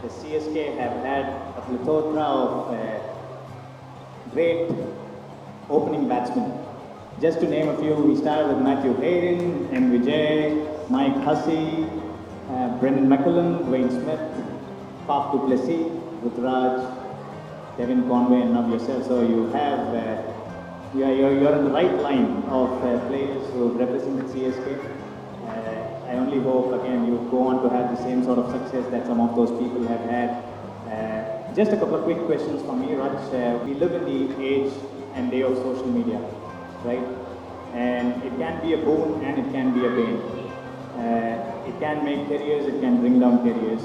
the CSK have had a plethora of great opening batsmen. Just to name a few, we started with Matthew Hayden, M. Vijay, Mike Hussey, Brendan McCullum, Dwayne Smith, Faf du Plessis, Rutraj, Kevin Conway, and now yourself. So you have, you're in the right line of players who represented CSK. I only hope, again, you go on to have the same sort of success that some of those people have had. Just a couple of quick questions for me, Raj. We live in the age and day of social media, right? And it can be a boon and it can be a bane. It can make careers, it can bring down careers.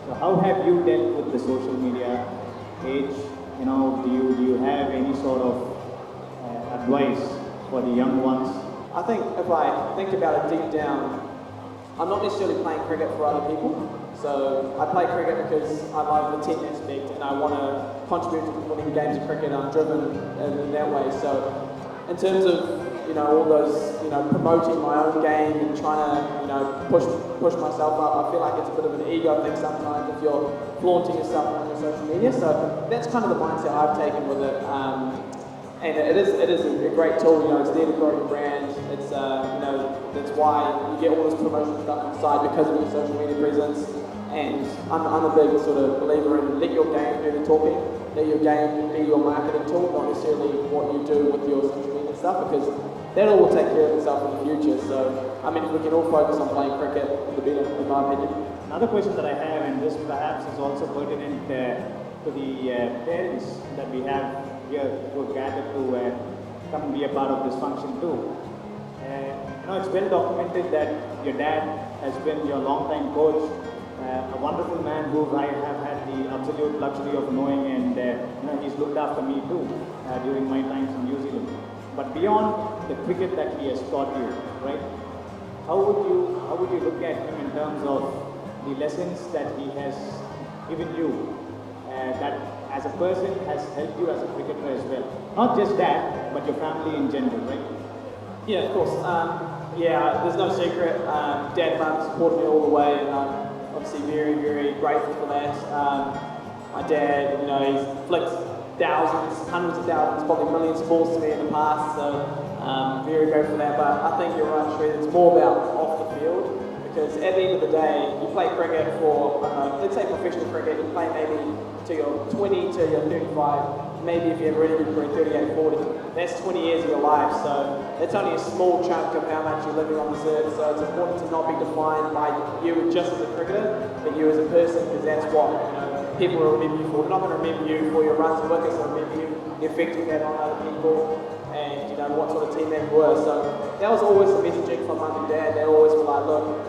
So how have you dealt with the social media age? You know, do you have any sort of advice for the young ones? I think if I think about it deep down, I'm not necessarily playing cricket for other people. So I play cricket because I love the team aspect and I want to contribute to winning games of cricket. I'm driven in that way. So in terms of all those promoting my own game and trying to push myself up, I feel like it's a bit of an ego thing sometimes if you're flaunting yourself on your social media. So that's kind of the mindset I've taken with it. And it is a great tool. It's there to grow your brand. It's that's why you get all this promotion stuff on the side because of your social media presence. And I'm a big sort of believer in let your game do the talking, let your game be your marketing tool, not necessarily what you do with your social media stuff, because that all will take care of itself in the future. So, I mean, if we can all focus on playing cricket, the better, in my opinion. Another question that I have, and this perhaps is also pertinent to the parents that we have here who are gathered to come and be a part of this function too. It's well documented that your dad has been your long-time coach, a wonderful man who I have had the absolute luxury of knowing, and he's looked after me too during my times in New Zealand. But beyond the cricket that he has taught you, right? How would you look at him in terms of the lessons that he has given you, that as a person has helped you as a cricketer as well? Not just that, but your family in general, right? Yeah, of course. There's no secret. Dad and Mum supported me all the way, and I'm obviously very, very grateful for that. My dad, he's flicked thousands, hundreds of thousands, probably millions of balls to me in the past, so very grateful for that. But I think you're right, Sri, it's more about off the field, because at the end of the day, you play cricket for, let's say professional cricket, you play maybe to your 20 to your 35, maybe if you have a really good career, 38, 40, that's 20 years of your life, so it's only a small chunk of how much you're living on this earth, so it's important to not be defined by you just as a cricketer, but you as a person, because that's what people will remember you for. They're not going to remember you for your runs and wickets, they'll remember you, the effect you had on other people, and what sort of teammate you were. So that was always the messaging from Mum and Dad. They always were like, look,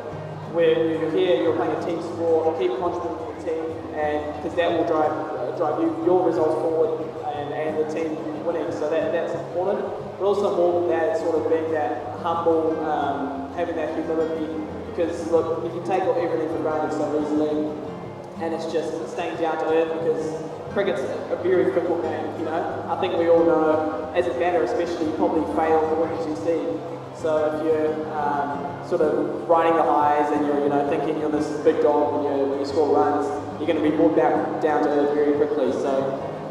when you're here, you're playing a team sport, keep contributing to the team, and because that will drive your results forward and the team winning. So that's important. But also more than that, it's sort of being that humble, having that humility, because look, you can take everything for granted so easily, and it's just staying down to earth, because cricket's a very fickle game. I think we all know, as a batter especially, you probably fail the wickets you see. So if you're sort of riding the highs and you're thinking you're this big dog when you score runs, you're going to be brought back down to earth very quickly. So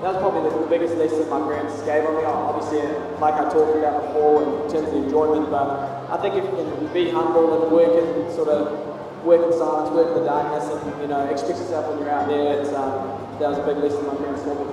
that was probably the biggest lesson my parents gave on me. Obviously, like I talked about before, in terms of enjoyment, but I think if you can be humble and work in silence, work in the darkness, and express yourself when you're out there, that was a big lesson my parents taught me.